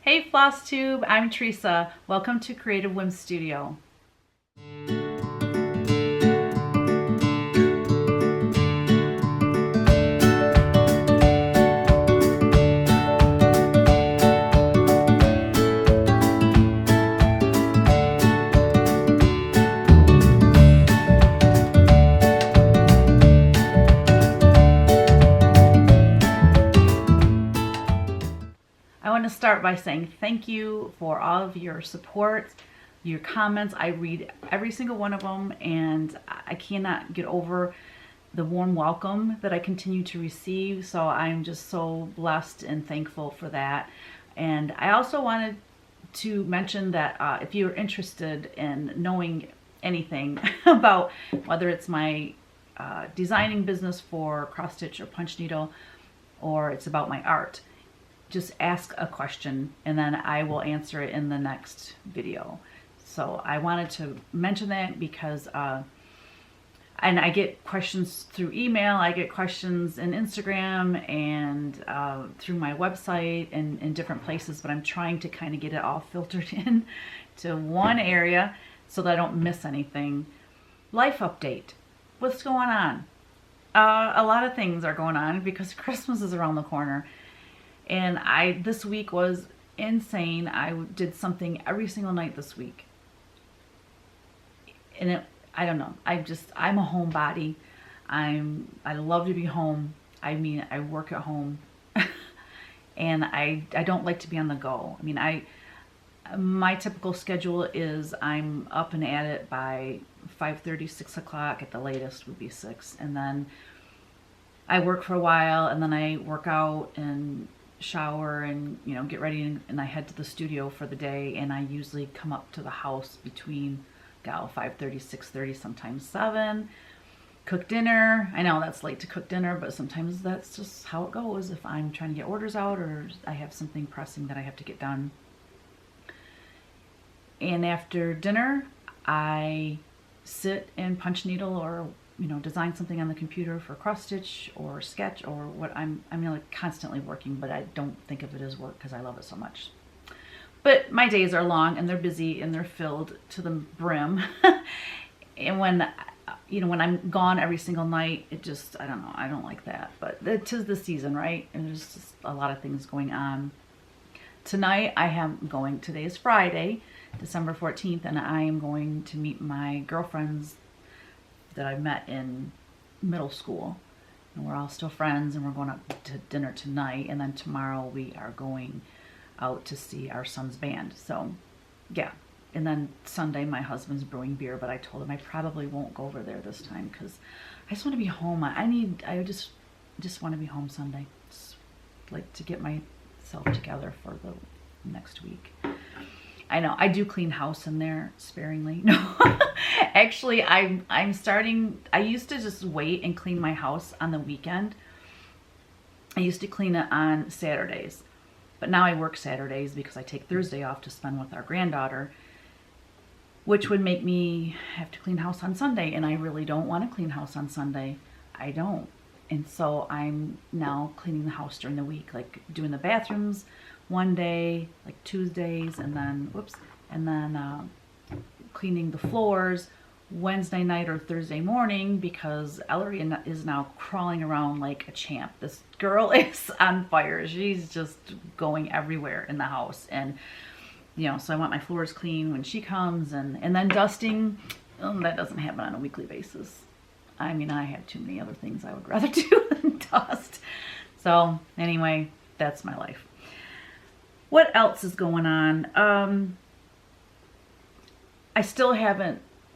Hey Flosstube, I'm Teresa. Welcome to Creative Whims Studio. I want to start by saying thank you for all of your support, your comments. I read every single one of them, and I cannot get over the warm welcome that I continue to receive. So I'm just so blessed and thankful for that. And I also wanted to mention that if you're interested in knowing anything about whether it's my designing business for cross stitch or punch needle, or it's about my art, just ask a question and then I will answer it in the next video. So I wanted to mention that because and I get questions through email, I get questions in Instagram and through my website and in different places, but I'm trying to kind of get it all filtered in to one area so that I don't miss anything. Life update. What's going on? A lot of things are going on because Christmas is around the corner. And this week was insane. I did something every single night this week. And I don't know. I'm a homebody. I love to be home. I mean, I work at home. And I don't like to be on the go. I mean, my typical schedule is I'm up and at it by 5:30, 6 o'clock at the latest would be 6. And then I work for a while and then I work out and shower and get ready and I head to the studio for the day, and I usually come up to the house between 5:30, 6:30, sometimes 7, cook dinner. I know that's late to cook dinner, but sometimes that's just how it goes if I'm trying to get orders out or I have something pressing that I have to get done. And after dinner I sit and punch needle or design something on the computer for cross stitch or sketch or what. I'm like constantly working, but I don't think of it as work because I love it so much. But my days are long and they're busy and they're filled to the brim. And when I'm gone every single night, it just, I don't know, I don't like that. But it is the season, right? And there's just a lot of things going on. Tonight today is Friday, December 14th, and I am going to meet my girlfriends that I met in middle school, and we're all still friends, and we're going out to dinner tonight, and then tomorrow we are going out to see our son's band. So yeah, and then Sunday my husband's brewing beer, but I told him I probably won't go over there this time because I just want to be home. I just want to be home Sunday. Just like to get myself together for the next week. I know I do clean house in there sparingly. No, actually I'm starting. I used to just wait and clean my house on the weekend. I used to clean it on Saturdays, but now I work Saturdays because I take Thursday off to spend with our granddaughter, which would make me have to clean house on Sunday, and I really don't want to clean house on Sunday. I don't. And so I'm now cleaning the house during the week, like doing the bathrooms one day, like Tuesdays, and then cleaning the floors Wednesday night or Thursday morning because Ellery is now crawling around like a champ. This girl is on fire. She's just going everywhere in the house, and so I want my floors clean when she comes, and then dusting. That doesn't happen on a weekly basis. I mean, I have too many other things I would rather do than dust. So anyway, that's my life. What else is going on?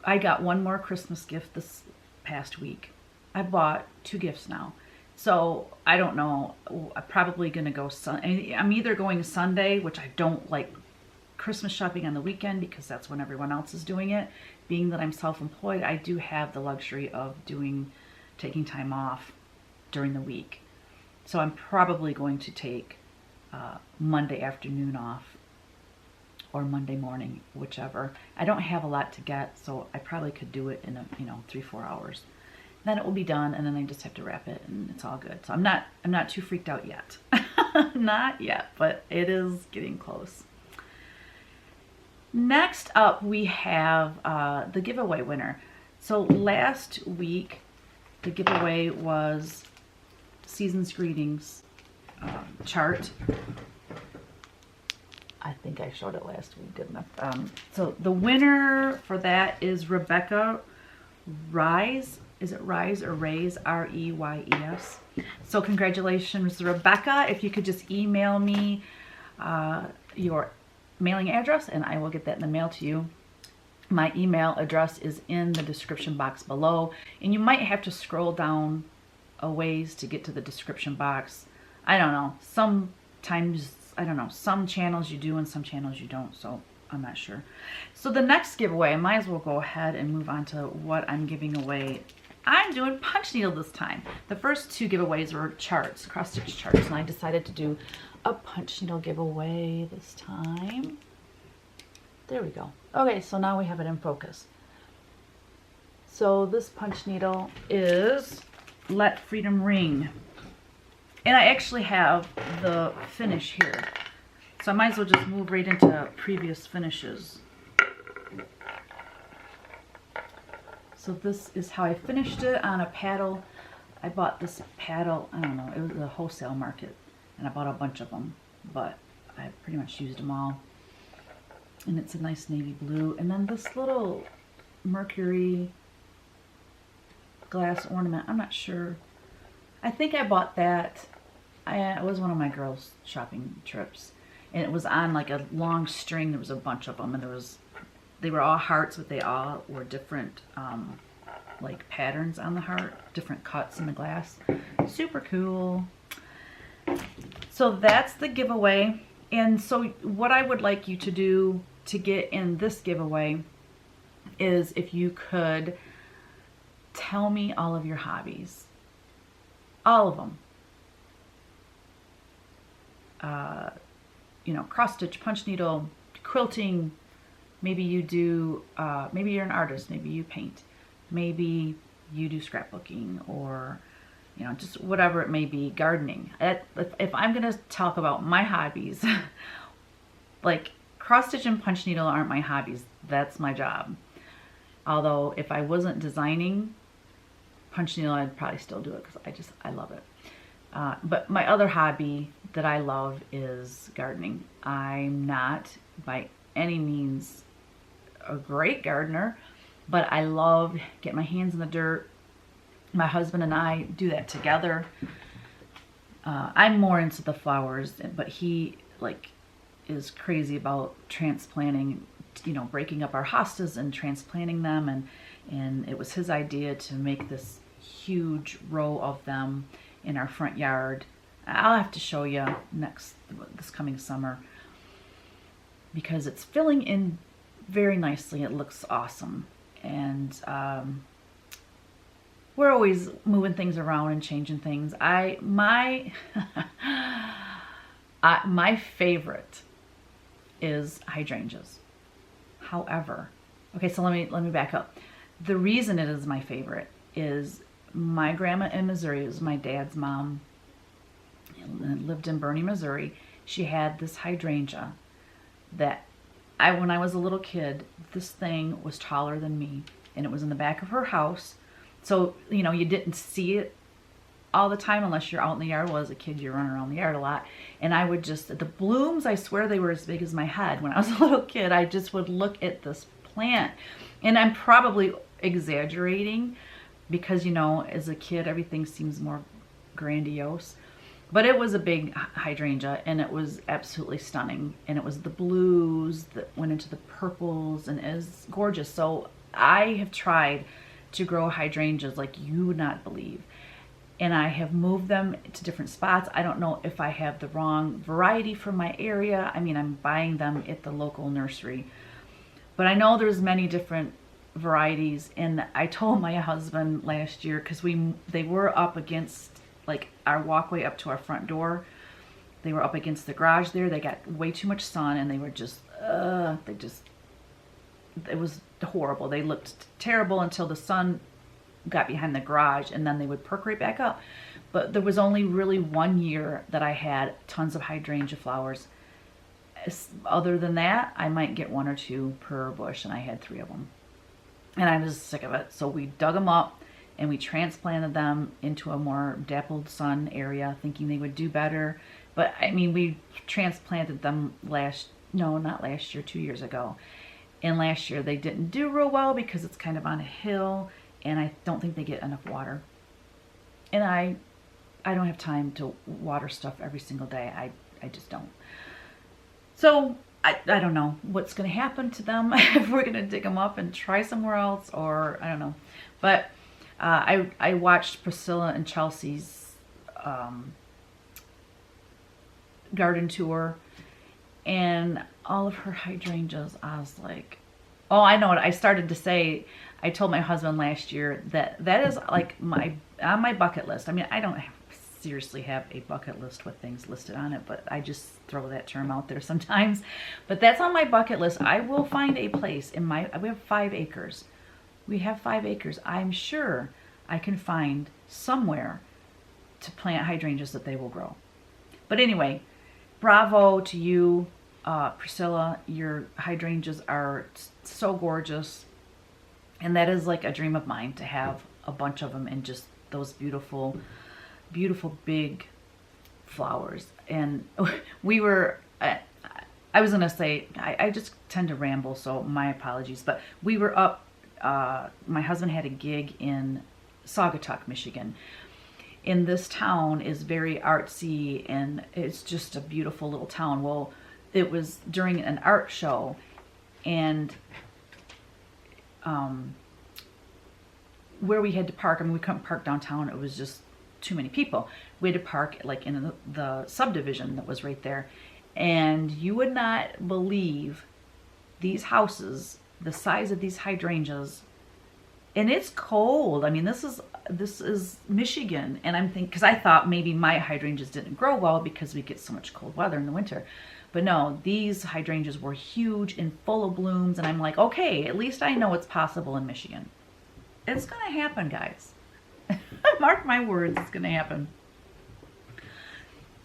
I got one more Christmas gift this past week. I bought 2 gifts now. So I don't know. I'm probably going to go I'm either going Sunday, which I don't like Christmas shopping on the weekend because that's when everyone else is doing it. Being that I'm self-employed, I do have the luxury of taking time off during the week. So I'm probably going to take Monday afternoon off or Monday morning, whichever. I don't have a lot to get, so I probably could do it in 3-4 hours. Then it will be done, and then I just have to wrap it, and it's all good. So I'm not too freaked out yet. Not yet, but it is getting close. Next up, we have the giveaway winner. So last week, the giveaway was Season's Greetings chart. I think I showed it last week, didn't I? So the winner for that is Rebecca Rise. Is it Rise or Raise? R-E-Y-E-S. So congratulations, Rebecca. If you could just email me your mailing address and I will get that in the mail to you. My email address is in the description box below, and you might have to scroll down a ways to get to the description box. I don't know. Sometimes, I don't know, some channels you do and some channels you don't, so I'm not sure. So the next giveaway, I might as well go ahead and move on to what I'm giving away. I'm doing punch needle this time. The first two giveaways were charts, cross stitch charts, and I decided to do a punch needle giveaway this time. There we go. Okay, so now we have it in focus. So this punch needle is Let Freedom Ring. And I actually have the finish here. So I might as well just move right into previous finishes. So this is how I finished it on a paddle. I bought this paddle, I don't know, it was a wholesale market. And I bought a bunch of them, but I pretty much used them all. And it's a nice navy blue. And then this little mercury glass ornament, I'm not sure. I think I bought that. It was one of my girls' shopping trips. And it was on like a long string. There was a bunch of them, and they were all hearts, but they all were different like patterns on the heart, different cuts in the glass. Super cool. So that's the giveaway. And so what I would like you to do to get in this giveaway is if you could tell me all of your hobbies. All of them. You know, cross stitch, punch needle, quilting. Maybe you do, maybe you're an artist, maybe you paint, maybe you do scrapbooking, or, you know, just whatever it may be, gardening. If I'm going to talk about my hobbies, like cross stitch and punch needle aren't my hobbies. That's my job. Although if I wasn't designing punch needle, I'd probably still do it because I love it. But my other hobby that I love is gardening. I'm not by any means a great gardener, but I love getting my hands in the dirt. My husband and I do that together. I'm more into the flowers, but he is crazy about transplanting, you know, breaking up our hostas and transplanting them, and it was his idea to make this huge row of them in our front yard. I'll have to show you this coming summer because it's filling in very nicely. It looks awesome, and we're always moving things around and changing things. My favorite is hydrangeas. However, okay, so let me back up. The reason it is my favorite is my grandma in Missouri, was my dad's mom, and lived in Bernie, Missouri. She had this hydrangea that when I was a little kid, this thing was taller than me, and it was in the back of her house. So, you know, you didn't see it all the time unless you're out in the yard. Well, as a kid, you're running around the yard a lot. And I would just, the blooms, I swear they were as big as my head. When I was a little kid, I just would look at this plant. And I'm probably exaggerating because, you know, as a kid, everything seems more grandiose. But it was a big hydrangea, and it was absolutely stunning. And it was the blues that went into the purples, and it was gorgeous. So I have tried to grow hydrangeas like you would not believe. And I have moved them to different spots. I don't know if I have the wrong variety for my area. I mean, I'm buying them at the local nursery. But I know there's many different varieties. And I told my husband last year, because they were up against like our walkway up to our front door. They were up against the garage there. They got way too much sun, and they were just, it was horrible. They looked terrible until the sun got behind the garage, and then they would perk right back up. But there was only really 1 year that I had tons of hydrangea flowers. Other than that, I might get 1 or 2 per bush, and I had 3 of them. And I was sick of it. So we dug them up and we transplanted them into a more dappled sun area, thinking they would do better. But I mean, we transplanted them not last year, 2 years ago. And last year they didn't do real well because it's kind of on a hill, and I don't think they get enough water. And I don't have time to water stuff every single day. I just don't. So I don't know what's going to happen to them, if we're going to dig them up and try somewhere else, or I don't know. But I watched Priscilla and Chelsea's garden tour, and all of her hydrangeas, I was like, oh, I know what I started to say. I told my husband last year that is like on my bucket list. I mean, I don't seriously have a bucket list with things listed on it, but I just throw that term out there sometimes. But that's on my bucket list. I will find a place we have 5 acres. We have 5 acres. I'm sure I can find somewhere to plant hydrangeas that they will grow. But anyway, bravo to you, Priscilla. Your hydrangeas are so gorgeous. And that is like a dream of mine, to have a bunch of them and just those beautiful, beautiful big flowers. And we were, I was going to say, I just tend to ramble, so my apologies. But we were up, my husband had a gig in Saugatuck, Michigan. And this town is very artsy, and it's just a beautiful little town. Well, it was during an art show, and where we had to park, I mean, we couldn't park downtown. It was just too many people. We had to park like in the subdivision that was right there. And you would not believe these houses, the size of these hydrangeas. And it's cold. I mean, this is Michigan. And I'm thinking, because I thought maybe my hydrangeas didn't grow well because we get so much cold weather in the winter. But no, these hydrangeas were huge and full of blooms. And I'm like, okay, at least I know it's possible in Michigan. It's going to happen, guys. Mark my words, it's going to happen.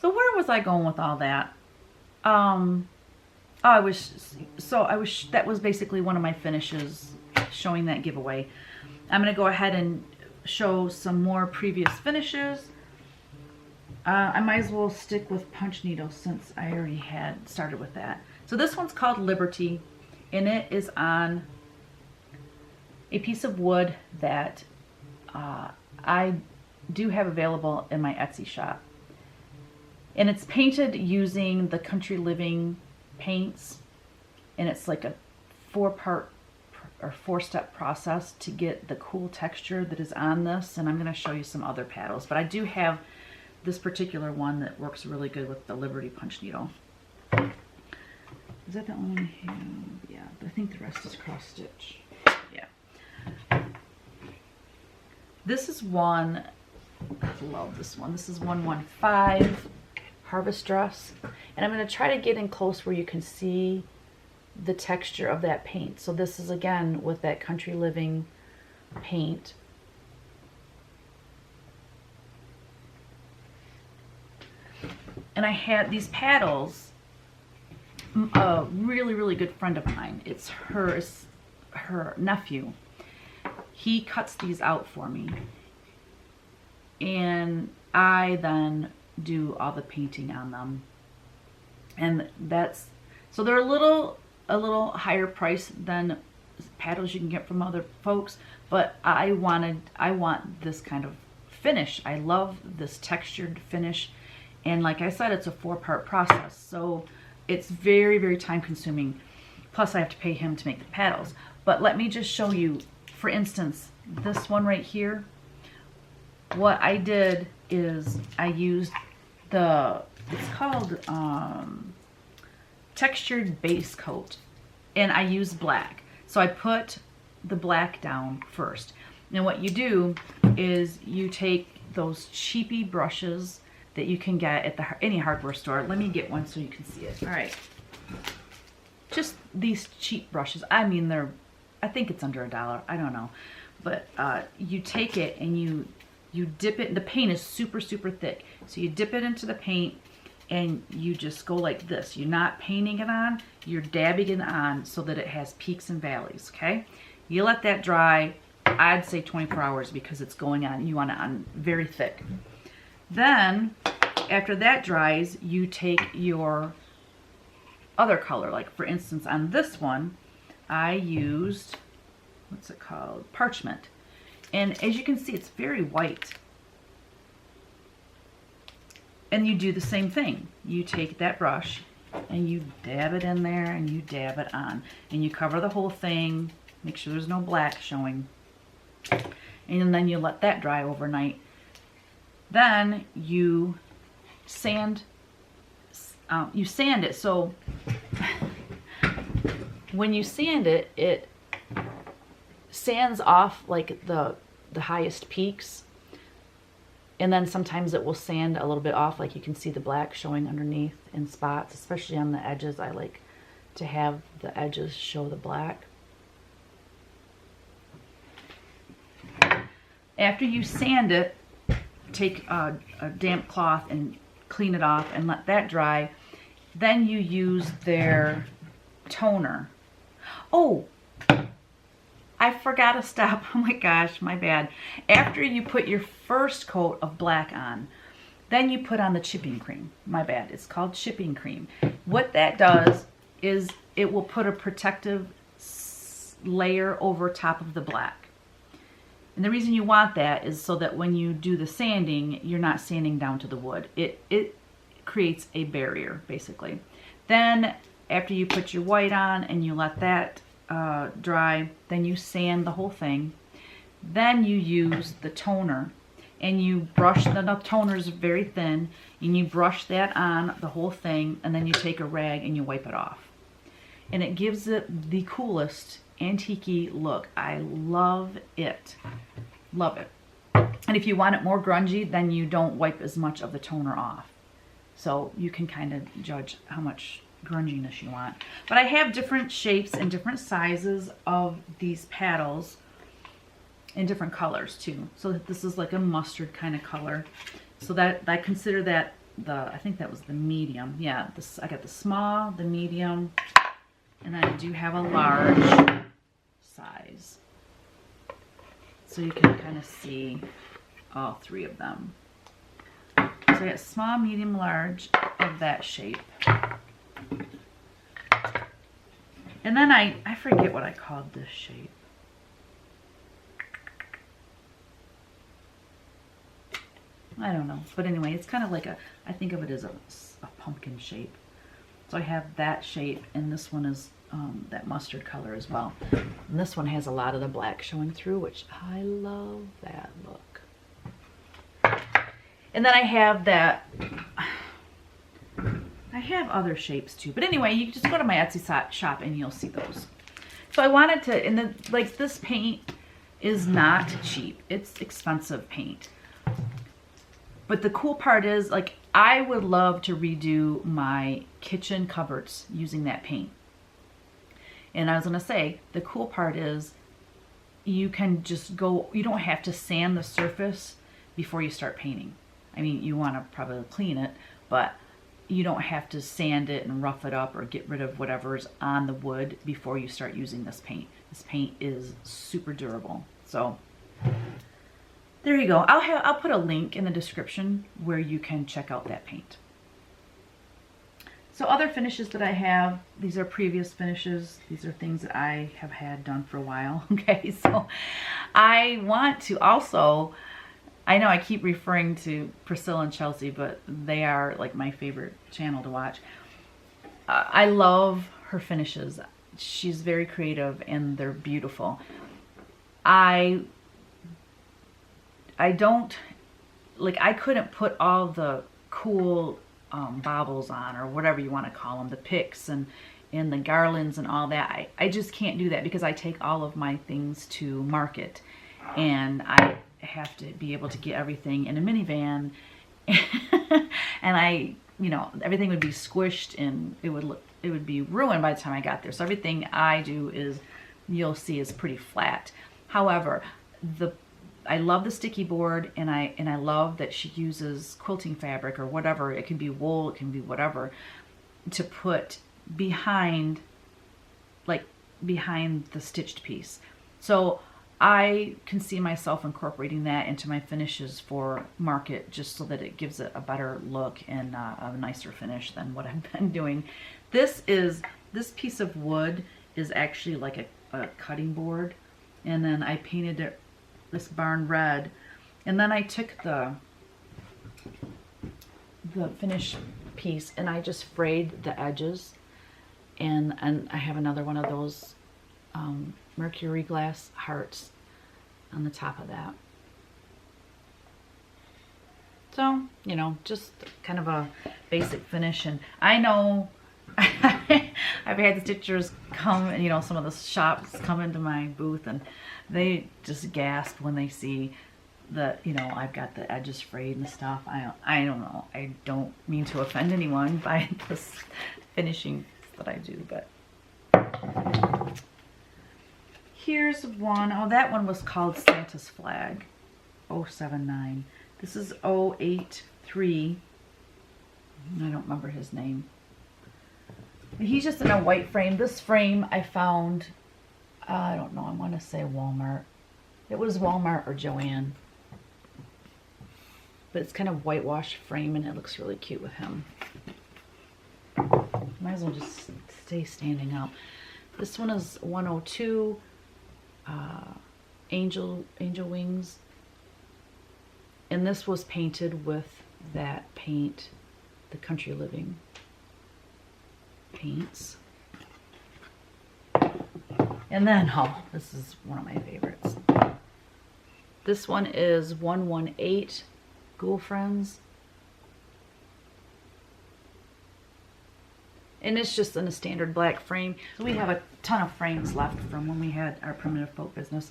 So where was I going with all that? That was basically one of my finishes, showing that giveaway. I'm going to go ahead and show some more previous finishes. I might as well stick with punch needles since I already had started with that. So this one's called Liberty, and it is on a piece of wood that I do have available in my Etsy shop. And it's painted using the Country Living paints, and it's like a 4-part or 4-step process to get the cool texture that is on this. And I'm going to show you some other paddles, but I do have this particular one that works really good with the Liberty punch needle. Is that the only one I have? Yeah, I think the rest is cross stitch. Yeah. This is one, I love this one. This is 115 Harvest Dress. And I'm going to try to get in close where you can see the texture of that paint. So this is again with that Country Living paint. And I had these paddles, a really, really good friend of mine. It's her nephew. He cuts these out for me. And I then do all the painting on them. And so they're a little higher price than paddles you can get from other folks, but I want this kind of finish. I love this textured finish. And like I said, it's a 4-part process, so it's very, very time consuming. Plus I have to pay him to make the paddles. But let me just show you, for instance, this one right here. What I did is I used it's called textured base coat, and I used black. So I put the black down first. Now what you do is you take those cheapy brushes that you can get at any hardware store. Let me get one so you can see it. All right. Just these cheap brushes. I mean, I think it's under $1. I don't know. But you take it and you You dip it, the paint is super, super thick. So you dip it into the paint and you just go like this. You're not painting it on, you're dabbing it on so that it has peaks and valleys, okay? You let that dry, I'd say 24 hours because it's going on, you want it on very thick. Then, after that dries, you take your other color. Like for instance, on this one, I used, what's it called? Parchment. And as you can see, it's very white. And you do the same thing. You take that brush and you dab it in there and you dab it on. And you cover the whole thing, make sure there's no black showing. And then you let that dry overnight. Then you sand it. So when you sand it, it sands off like the highest peaks, and then sometimes it will sand a little bit off, like you can see the black showing underneath in spots, especially on the edges. I like to have the edges show the black. After you sand it, take a damp cloth and clean it off and let that dry. Then you use their toner. Oh, I forgot a step. Oh my gosh, my bad. After you put your first coat of black on, then you put on the chipping cream. My bad, it's called chipping cream. What that does is it will put a protective layer over top of the black. And the reason you want that is so that when you do the sanding, you're not sanding down to the wood. It creates a barrier, basically. Then after you put your white on and you let that dry, then you sand the whole thing. Then you use the toner and you brush, the toner is very thin, and you brush that on the whole thing, and then you take a rag and you wipe it off. And it gives it the coolest antique-y look. I love it. Love it. And if you want it more grungy, then you don't wipe as much of the toner off. So you can kind of judge how much grunginess you want. But I have different shapes and different sizes of these paddles in different colors too. So this is like a mustard kind of color. So that I consider that I think that was the medium. Yeah, I got the small, the medium, and I do have a large size. So you can kind of see all three of them. So I got small, medium, large of that shape. And then I forget what I called this shape. I don't know. But anyway, it's kind of like I think of it as a pumpkin shape. So I have that shape, and this one is that mustard color as well. And this one has a lot of the black showing through, which I love that look. And then I have that, I have other shapes too. But anyway, you can just go to my Etsy shop and you'll see those. So I wanted to, and then like this paint is not cheap. It's expensive paint. But the cool part is, like, I would love to redo my kitchen cupboards using that paint. And I was going to say, the cool part is you can just go, you don't have to sand the surface before you start painting. I mean, you want to probably clean it, but you don't have to sand it and rough it up or get rid of whatever's on the wood before you start using this paint. This paint is super durable. So there you go. I'll put a link in the description where you can check out that paint. So other finishes that I have, these are previous finishes. These are things that I have had done for a while. Okay, so I want to also, I know I keep referring to Priscilla and Chelsea, but they are like my favorite channel to watch. I love her finishes. She's very creative and they're beautiful. I don't, like, I couldn't put all the cool baubles on, or whatever you want to call them, the picks and the garlands and all that. I just can't do that because I take all of my things to market and I have to be able to get everything in a minivan and I, you know, everything would be squished and it would be ruined by the time I got there. So everything I do is, you'll see, is pretty flat. However, I love the sticky board, and I love that she uses quilting fabric or whatever. It can be wool, it can be whatever, to put behind, like behind the stitched piece. So I can see myself incorporating that into my finishes for market, just so that it gives it a better look and a nicer finish than what I've been doing. This piece of wood is actually like a cutting board, and then I painted it this barn red, and then I took the finished piece and I just frayed the edges, and I have another one of those mercury glass hearts on the top of that. So, you know, just kind of a basic finish. And I know I've had the stitchers come, and you know, some of the shops come into my booth and they just gasp when they see the, you know, I've got the edges frayed and stuff. I don't know. I don't mean to offend anyone by this finishing that I do, but here's one. Oh, that one was called Santa's Flag, 079. This is 083. I don't remember his name. He's just in a white frame. This frame I found, I don't know, I want to say Walmart. It was Walmart or Joann. But it's kind of whitewash frame, and it looks really cute with him. Might as well just stay standing up. This one is 102, angel wings. And this was painted with that paint, the Country Living paints. And then, oh, this is one of my favorites. This one is 118 Ghoul Friends. And it's just in a standard black frame. We have a ton of frames left from when we had our primitive folk business.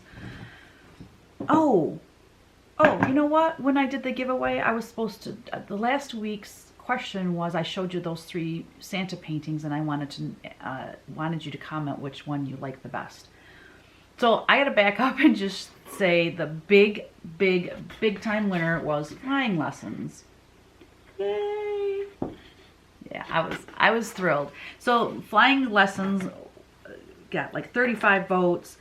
Oh, you know what? When I did the giveaway, I was supposed to, the last week's question was, I showed you those 3 Santa paintings, and I wanted you to comment which one you like the best. So I got to back up and just say the big time winner was Flying Lessons. Yay! Yeah, I was thrilled. So Flying Lessons got like 35 votes.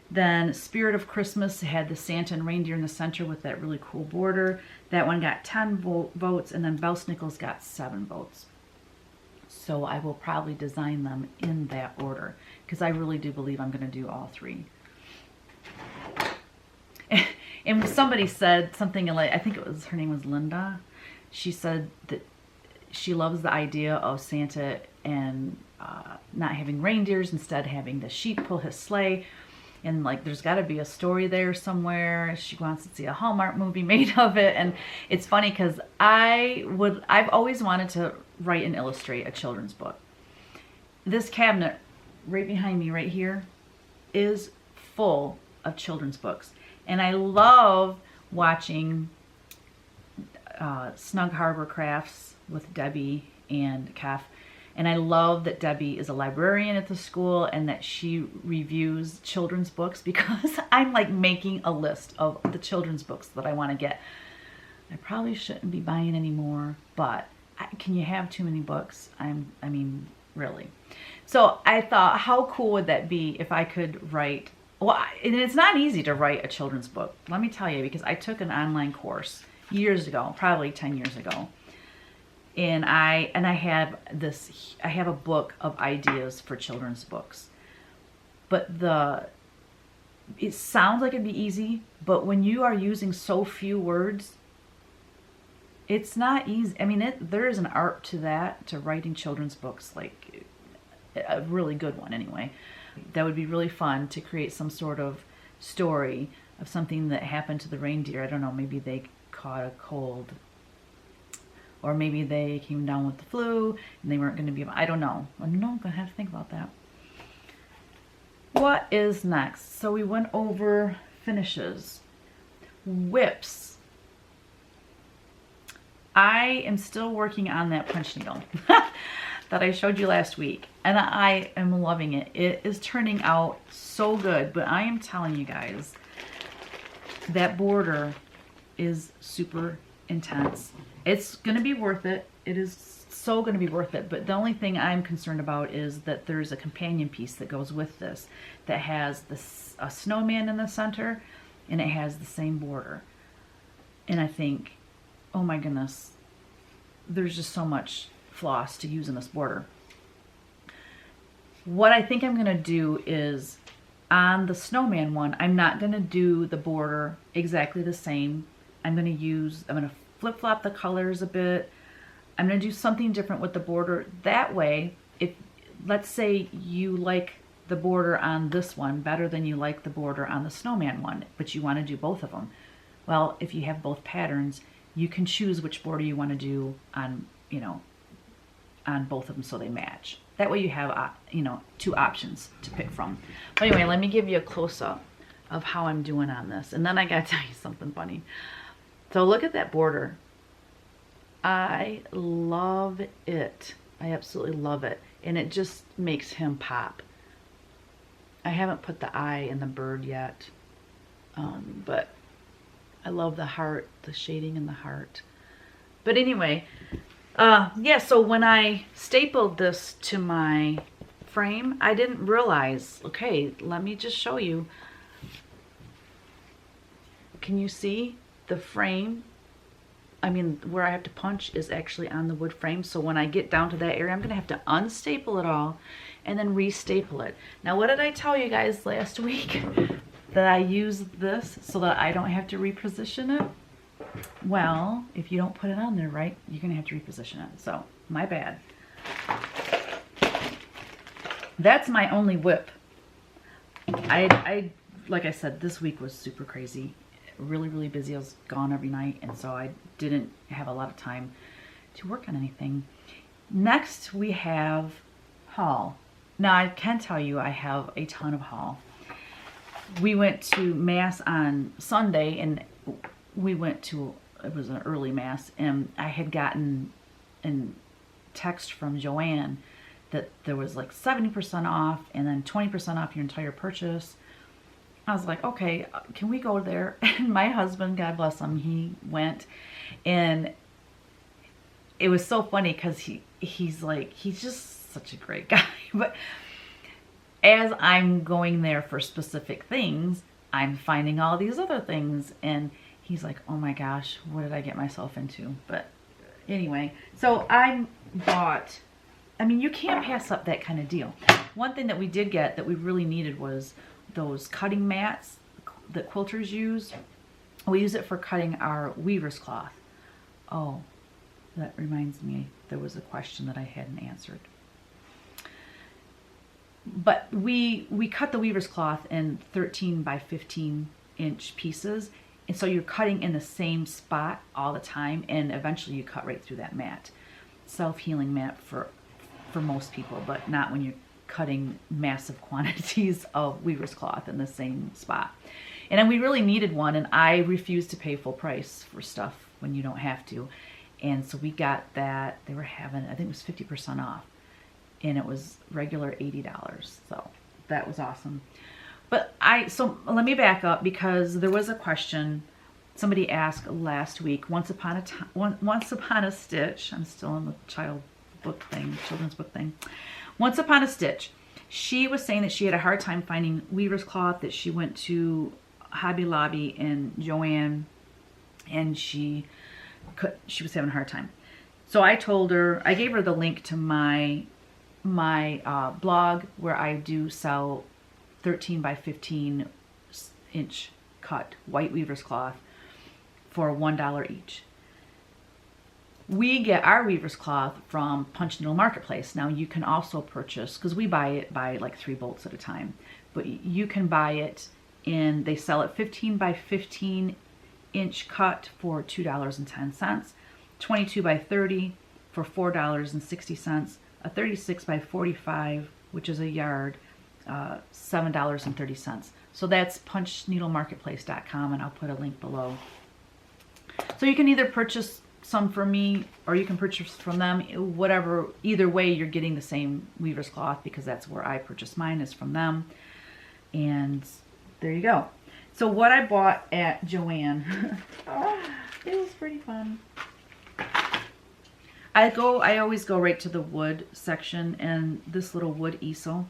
Then Spirit of Christmas had the Santa and reindeer in the center with that really cool border. That one got 10 votes, and then Belsnickles got 7 votes. So I will probably design them in that order, because I really do believe I'm going to do all 3. And somebody said something like, I think it was, her name was Linda. She said that she loves the idea of Santa and not having reindeers, instead having the sheep pull his sleigh. And like, there's got to be a story there somewhere. She wants to see a Hallmark movie made of it. And it's funny because I've always wanted to write and illustrate a children's book. This cabinet right behind me right here is full of children's books. And I love watching Snug Harbor Crafts with Debbie and Kef. And I love that Debbie is a librarian at the school and that she reviews children's books, because I'm like making a list of the children's books that I want to get. I probably shouldn't be buying any more, but can you have too many books? I mean, really. So I thought, how cool would that be if I could write, well, and it's not easy to write a children's book. Let me tell you, because I took an online course years ago, probably 10 years ago. And I have a book of ideas for children's books. But it sounds like it'd be easy, but when you are using so few words, it's not easy. I mean, there is an art to that, to writing children's books, like a really good one anyway. That would be really fun to create some sort of story of something that happened to the reindeer. I don't know, maybe they caught a cold, or maybe they came down with the flu and they weren't going to be, I don't know. I'm going to have to think about that. What is next? So we went over finishes. Whips. I am still working on that punch needle that I showed you last week, and I am loving it. It is turning out so good, but I am telling you guys, that border is super intense. It's going to be worth it. It is so going to be worth it. But the only thing I'm concerned about is that there's a companion piece that goes with this that has a snowman in the center, and it has the same border. And I think, oh my goodness, there's just so much floss to use in this border. What I think I'm going to do is, on the snowman one, I'm not going to do the border exactly the same. I'm going to flip-flop the colors a bit. I'm going to do something different with the border. That way, if, let's say you like the border on this one better than you like the border on the snowman one, but you want to do both of them. Well, if you have both patterns, you can choose which border you want to do on, you know, on both of them so they match. That way you have, you know, two options to pick from. But anyway, let me give you a close-up of how I'm doing on this. And then I gotta tell you something funny. So look at that border. I love it. I absolutely love it. And it just makes him pop. I haven't put the eye in the bird yet. But I love the heart, the shading in the heart. But anyway, yeah, so when I stapled this to my frame, I didn't realize, okay, let me just show you. Can you see the frame? I mean, where I have to punch is actually on the wood frame. So when I get down to that area, I'm going to have to unstaple it all and then restaple it. Now, what did I tell you guys last week? That I use this so that I don't have to reposition it? Well, if you don't put it on there right, you're going to have to reposition it. So, my bad. That's my only whip. I like I said, this week was super crazy. Really, really busy. I was gone every night, and so I didn't have a lot of time to work on anything. Next, we have haul. Now, I can tell you I have a ton of haul. We went to Mass on Sunday, and we went to, it was an early Mass, and I had gotten a text from Joann that there was like 70% off and then 20% off your entire purchase. I was like, okay, can we go there? And my husband, God bless him, he went, and it was so funny because he's just such a great guy. But as I'm going there for specific things, I'm finding all these other things, and he's like, oh my gosh, what did I get myself into? But anyway, so I bought, I mean, you can't pass up that kind of deal. One thing that we did get that we really needed was those cutting mats that quilters use. We use it for cutting our weaver's cloth. Oh, that reminds me, there was a question that I hadn't answered. But we cut the weaver's cloth in 13 by 15 inch pieces. And so you're cutting in the same spot all the time, and eventually you cut right through that mat. Self-healing mat for most people, but not when you're cutting massive quantities of weaver's cloth in the same spot. And then we really needed one, and I refuse to pay full price for stuff when you don't have to. And so we got that. They were having, I think it was 50% off, and it was regular $80. So that was awesome. But so let me back up, because there was a question somebody asked last week. Once upon a stitch. I'm still in the children's book thing. Once Upon a Stitch. She was saying that she had a hard time finding weaver's cloth, that she went to Hobby Lobby and Joann, and she was having a hard time. So I told her, I gave her the link to my blog where I do sell 13 by 15 inch cut white weaver's cloth for $1 each. We get our weaver's cloth from Punch Needle Marketplace. Now you can also purchase, because we buy it by like 3 bolts at a time, but you can buy it in, they sell it 15 by 15 inch cut for $2.10, 22 by 30 for $4.60, a 36 by 45, which is a yard, $7.30. So that's punchneedlemarketplace.com, and I'll put a link below. So you can either purchase some from me, or you can purchase from them. Whatever, either way, you're getting the same weaver's cloth, because that's where I purchase mine, is from them. And there you go. So what I bought at Joann, it was pretty fun. I always go right to the wood section, and this little wood easel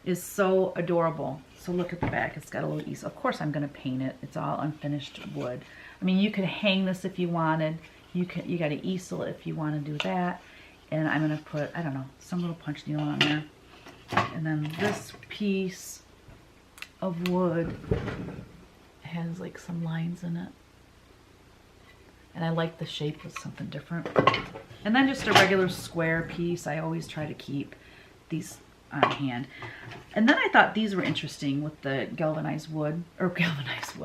is so adorable. So look at the back, it's got a little easel. Of course I'm gonna paint it. It's all unfinished wood. I mean, you could hang this if you wanted. You got an easel if you want to do that. And I'm gonna put, I don't know, some little punch needle on there. And then this piece of wood has like some lines in it. And I like the shape with something different. And then just a regular square piece. I always try to keep these on hand. And then I thought these were interesting with the galvanized wood, or galvanized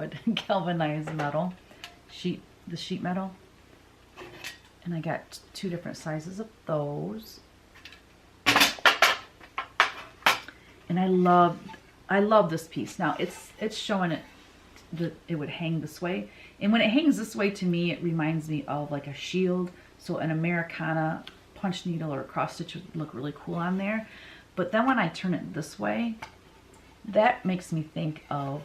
metal, the sheet metal. And I got 2 different sizes of those. And I love this piece. Now it's showing it that it would hang this way. And when it hangs this way, to me, it reminds me of like a shield. So an Americana punch needle or a cross stitch would look really cool on there. But then when I turn it this way, that makes me think of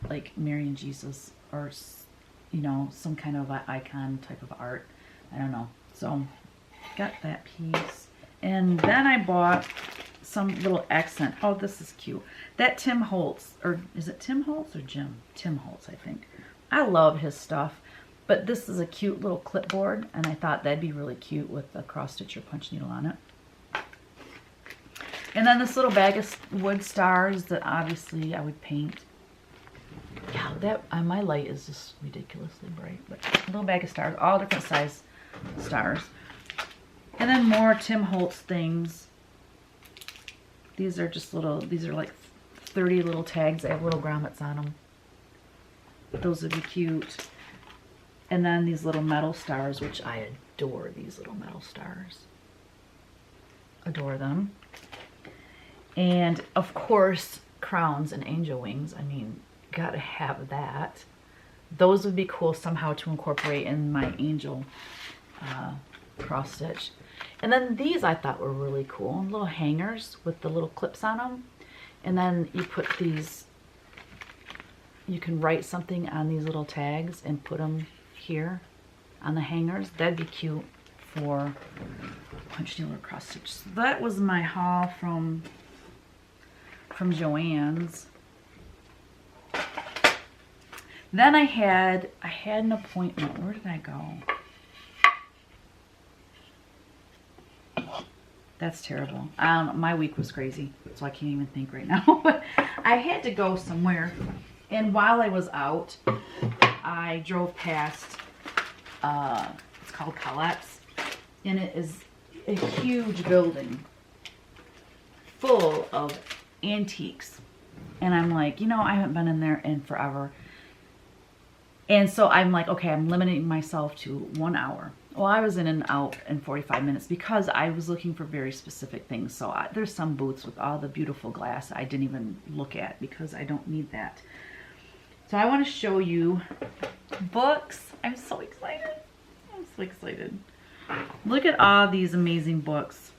like Mary and Jesus, or, you know, some kind of icon type of art. I don't know. So got that piece. And then I bought some little accent. Oh, this is cute. That Tim Holtz, or is it Tim Holtz or Jim? Tim Holtz, I think. I love his stuff. But this is a cute little clipboard, and I thought that'd be really cute with a cross stitch or punch needle on it. And then this little bag of wood stars that obviously I would paint. Yeah, that my light is just ridiculously bright. But a little bag of stars, all different size stars. And then more Tim Holtz things. These are just little, these are like 30 little tags. I have little grommets on them. Those would be cute. And then these little metal stars, which I adore these little metal stars. Adore them. And of course, crowns and angel wings. I mean, gotta have that. Those would be cool somehow to incorporate in my angel cross stitch. And then these I thought were really cool. Little hangers with the little clips on them. And then you put these, you can write something on these little tags and put them here on the hangers. That'd be cute for punch needle or cross stitch. So that was my haul from Joann's. Then I had an appointment. Where did I go? That's terrible. My week was crazy, so I can't even think right now. But I had to go somewhere, and while I was out, I drove past, it's called Colette's, and it is a huge building full of antiques. And I'm like, you know, I haven't been in there in forever. And so I'm like, okay, I'm limiting myself to 1 hour. Well, I was in and out in 45 minutes because I was looking for very specific things. So there's some booths with all the beautiful glass I didn't even look at because I don't need that. So I want to show you books. I'm so excited. I'm so excited. Look at all these amazing books.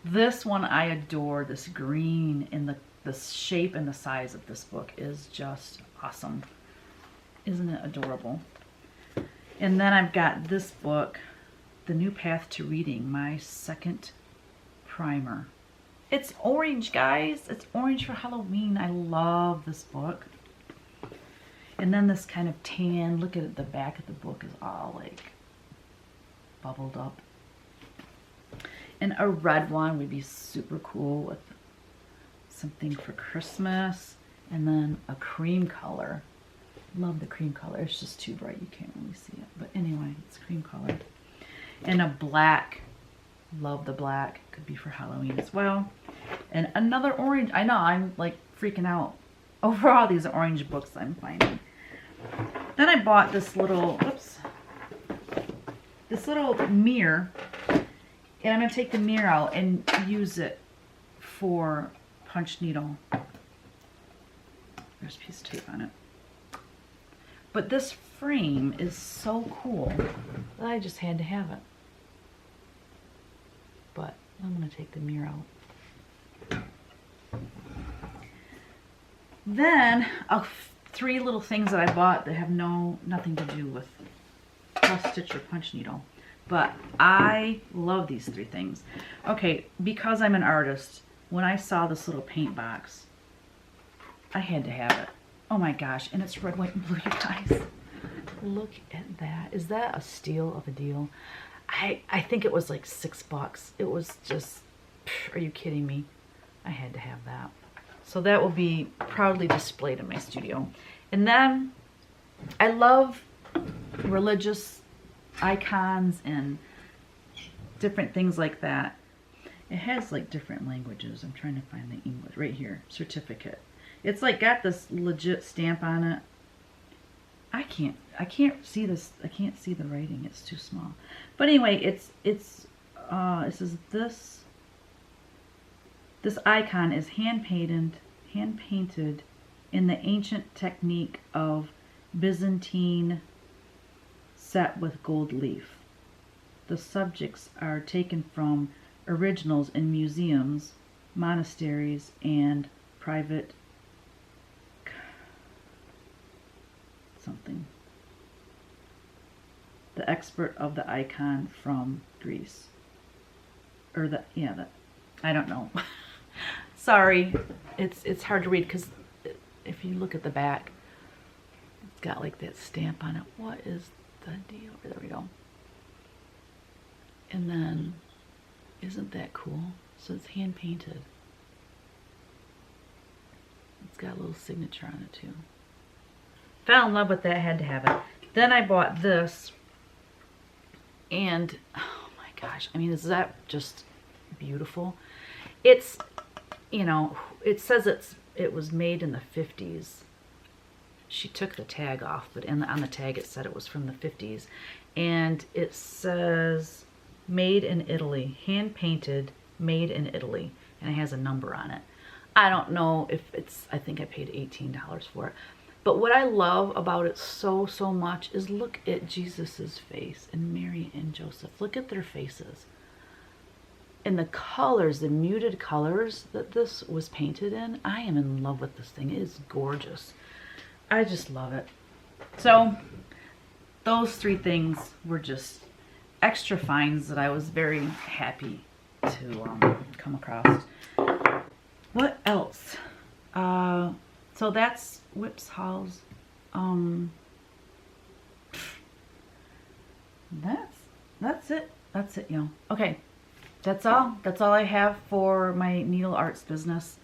This one I adore. This green, and the shape and the size of this book is just awesome. Isn't it adorable? And then I've got this book, The New Path to Reading, my second primer. It's orange, guys. It's orange for Halloween. I love this book. And then this kind of tan, look at it, the back of the book is all like bubbled up. And a red one would be super cool with something for Christmas. And then a cream color. Love the cream color. It's just too bright. You can't really see it. But anyway, it's cream color. And a black. Love the black. Could be for Halloween as well. And another orange. I know, I'm like freaking out over all these orange books I'm finding. Then I bought this little, oops, this little mirror. And I'm going to take the mirror out and use it for punch needle. There's a piece of tape on it. But this frame is so cool that I just had to have it. But I'm going to take the mirror out. Then, 3 little things that I bought that have nothing to do with cross stitch or punch needle. But I love these 3 things. Okay, because I'm an artist, when I saw this little paint box, I had to have it. Oh my gosh, and it's red, white, and blue, you guys. Look at that. Is that a steal of a deal? I think it was like $6. It was just, are you kidding me? I had to have that. So that will be proudly displayed in my studio. And then I love religious icons and different things like that. It has like different languages. I'm trying to find the English right here. Certificate. It's like got this legit stamp on it. I can't see this. I can't see the writing. It's too small. But anyway, it says this icon is hand painted in the ancient technique of Byzantine set with gold leaf. The subjects are taken from originals in museums, monasteries, and private something. The expert of the icon from Greece. Or I don't know. Sorry, it's hard to read because if you look at the back, it's got like that stamp on it. What is the deal? There we go. And then, isn't that cool? So it's hand painted. It's got a little signature on it too. Fell in love with that, had to have it. Then I bought this, and oh my gosh, I mean, is that just beautiful? It's, you know, it says it was made in the 50s. She took the tag off, but on the tag it said it was from the 50s. And it says made in Italy, hand painted, made in Italy, and it has a number on it. I don't know if it's, I think I paid $18 for it. But what I love about it so much is look at Jesus's face and Mary and Joseph. Look at their faces. And the colors, the muted colors that this was painted in, I am in love with this thing. It is gorgeous. I just love it. So those 3 things were just extra finds that I was very happy to come across. What else? So that's Whips hauls. That's it. That's it, y'all. Okay. That's all. That's all I have for my needle arts business.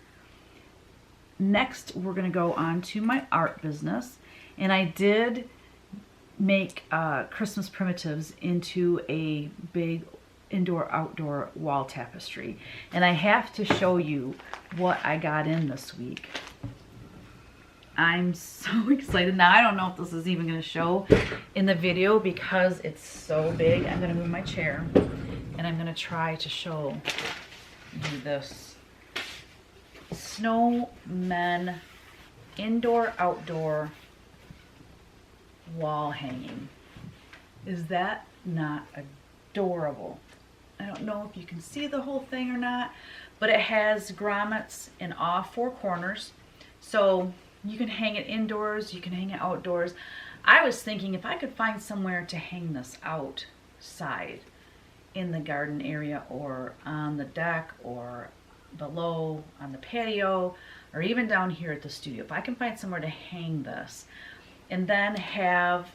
Next, we're going to go on to my art business. And I did make Christmas primitives into a big indoor-outdoor wall tapestry. And I have to show you what I got in this week. I'm so excited. Now, I don't know if this is even going to show in the video because it's so big. I'm going to move my chair and I'm going to try to show you this. Snowmen indoor-outdoor wall hanging. Is that not adorable? I don't know if you can see the whole thing or not, but it has grommets in all 4 corners. So you can hang it indoors, you can hang it outdoors. I was thinking if I could find somewhere to hang this outside in the garden area or on the deck or below on the patio or even down here at the studio, if I can find somewhere to hang this and then have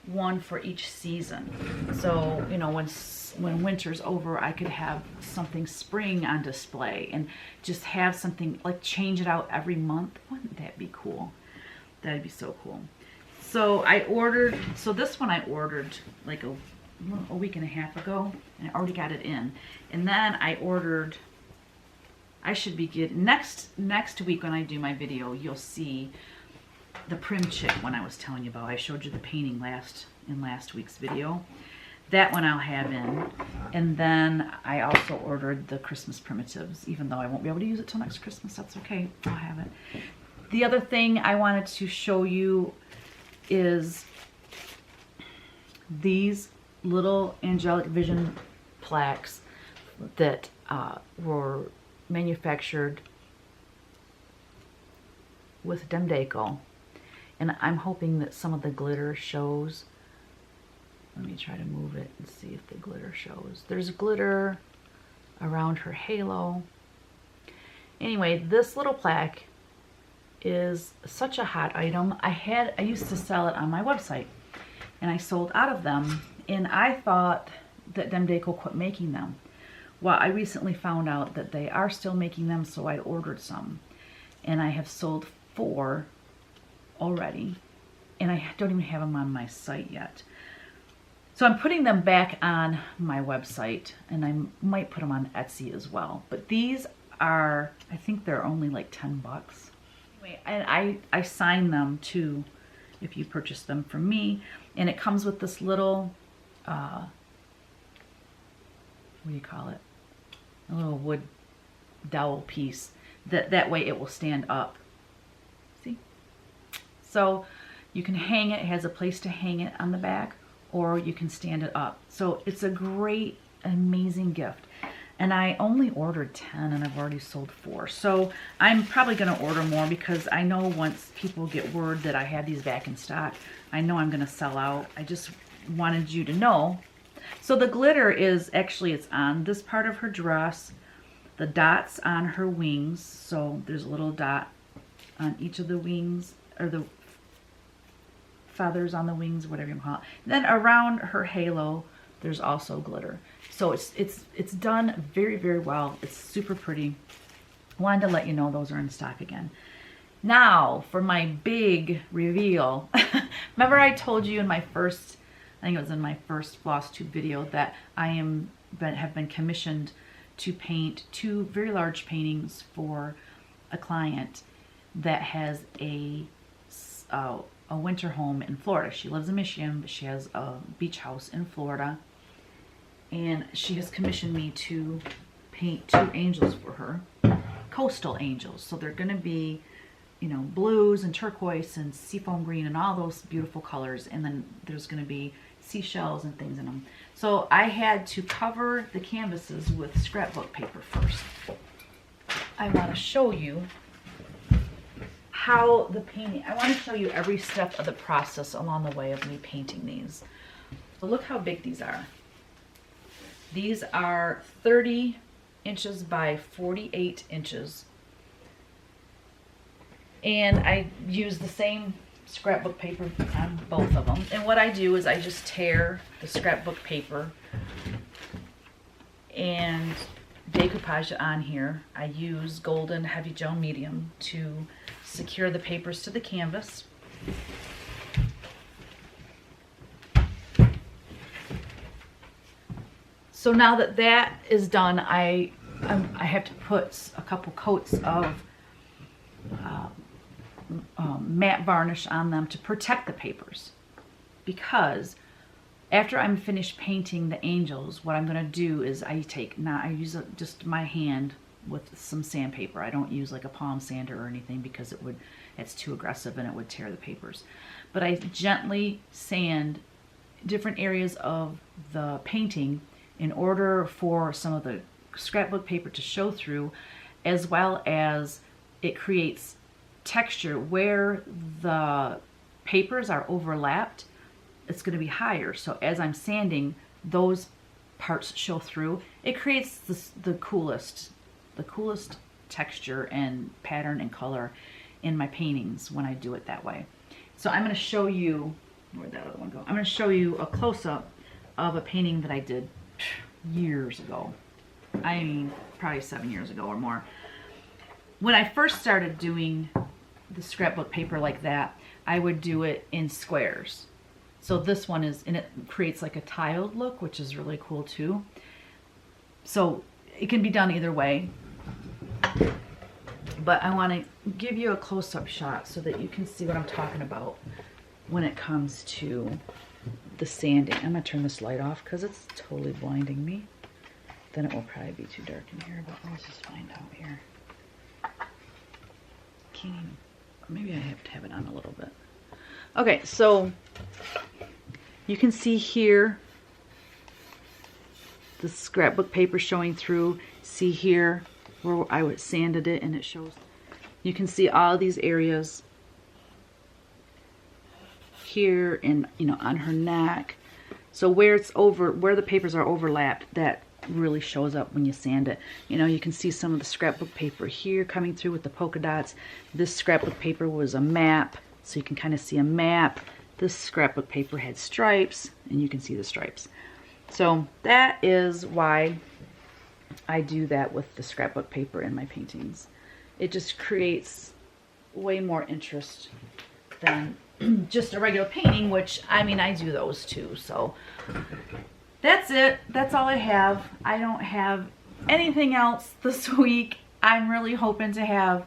one for each season. So, you know, when winter's over, I could have something spring on display and just have something, like change it out every month. Wouldn't that be cool? That'd be so cool. So this one I ordered like a week and a half ago, and I already got it in. And then I should be getting, next week when I do my video, you'll see the prim chick one I was telling you about. I showed you the painting in last week's video. That one I'll have in. And then I also ordered the Christmas primitives, even though I won't be able to use it till next Christmas. That's okay. I'll have it. The other thing I wanted to show you is these little angelic vision plaques that were manufactured with Demdeco. And I'm hoping that some of the glitter shows. Let me try to move it and see if the glitter shows. There's glitter around her halo. Anyway, this little plaque is such a hot item. I used to sell it on my website, and I sold out of them, and I thought that Demdeco quit making them. Well, I recently found out that they are still making them, so I ordered some, and I have sold 4 already, and I don't even have them on my site yet. So I'm putting them back on my website, and I might put them on Etsy as well. But these are, I think they're only like 10 bucks. Anyway, and I sign them too if you purchase them from me. And it comes with this little, what do you call it? A little wood dowel piece. That way it will stand up. See? So you can hang it. It has a place to hang it on the back, or you can stand it up. So it's a great, amazing gift. And I only ordered 10 and I've already sold 4. So I'm probably going to order more, because I know once people get word that I have these back in stock, I know I'm going to sell out. I just wanted you to know. So the glitter is actually, it's on this part of her dress, the dots on her wings. So there's a little dot on each of the wings, or the feathers on the wings, whatever you call it. Then around her halo, there's also glitter. So it's done very, very well. It's super pretty. Wanted to let you know those are in stock again. Now for my big reveal. Remember I told you in my first, I think it was in my first Flosstube video, that I have been commissioned to paint 2 very large paintings for a client that has a winter home in Florida. She lives in Michigan, but she has a beach house in Florida. And she has commissioned me to paint 2 angels for her, coastal angels. So they're going to be, you know, blues and turquoise and seafoam green and all those beautiful colors. And then there's going to be seashells and things in them. So I had to cover the canvases with scrapbook paper first. I want to show you how the painting, I want to show you every step of the process along the way of me painting these. So look how big these are. These are 30 inches by 48 inches. And I use the same scrapbook paper on both of them. And what I do is I just tear the scrapbook paper and decoupage it on here. I use golden heavy gel medium to secure the papers to the canvas. So now that that is done, I have to put a couple coats of matte varnish on them to protect the papers, because after I'm finished painting the angels, what I'm going to do is I use just my hand with some sandpaper. I don't use like a palm sander or anything, because it's too aggressive and it would tear the papers. But I gently sand different areas of the painting in order for some of the scrapbook paper to show through, as well as it creates texture where the papers are overlapped. It's going to be higher. So as I'm sanding, those parts show through. It creates the coolest texture and pattern and color in my paintings when I do it that way. So I'm going to show you, where'd that other one go? I'm going to show you a close-up of a painting that I did years ago. I mean, probably 7 years ago or more. When I first started doing the scrapbook paper like that, I would do it in squares. So this one is, and it creates like a tiled look, which is really cool too. So it can be done either way. But I want to give you a close-up shot so that you can see what I'm talking about when it comes to the sanding. I'm going to turn this light off because it's totally blinding me. Then it will probably be too dark in here, but let's just find out here. Can't even, maybe I have to have it on a little bit. Okay, so you can see here the scrapbook paper showing through. See here where I sanded it and it shows. You can see all these areas here and, you know, on her neck. So where it's over, where the papers are overlapped, that really shows up when you sand it. You know, you can see some of the scrapbook paper here coming through with the polka dots. This scrapbook paper was a map, so you can kind of see a map. This scrapbook paper had stripes, and you can see the stripes. So that is why I do that with the scrapbook paper in my paintings. It just creates way more interest than just a regular painting, which, I mean, I do those too. So that's it. That's all I have. I don't have anything else this week. I'm really hoping to have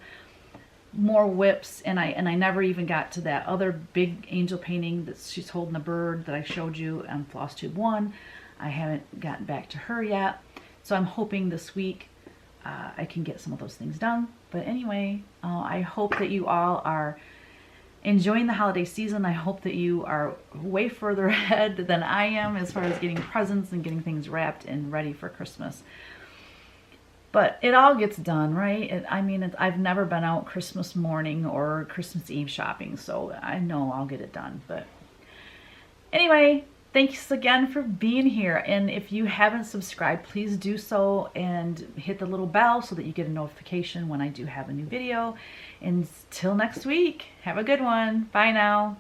more whips, and I never even got to that other big angel painting that she's holding a bird that I showed you on Flosstube 1. I haven't gotten back to her yet. So I'm hoping this week I can get some of those things done. But anyway, I hope that you all are enjoying the holiday season. I hope that you are way further ahead than I am as far as getting presents and getting things wrapped and ready for Christmas. But it all gets done, right? I mean, I've never been out Christmas morning or Christmas Eve shopping, so I know I'll get it done. But anyway, thanks again for being here. And if you haven't subscribed, please do so and hit the little bell so that you get a notification when I do have a new video. Until next week, have a good one. Bye now.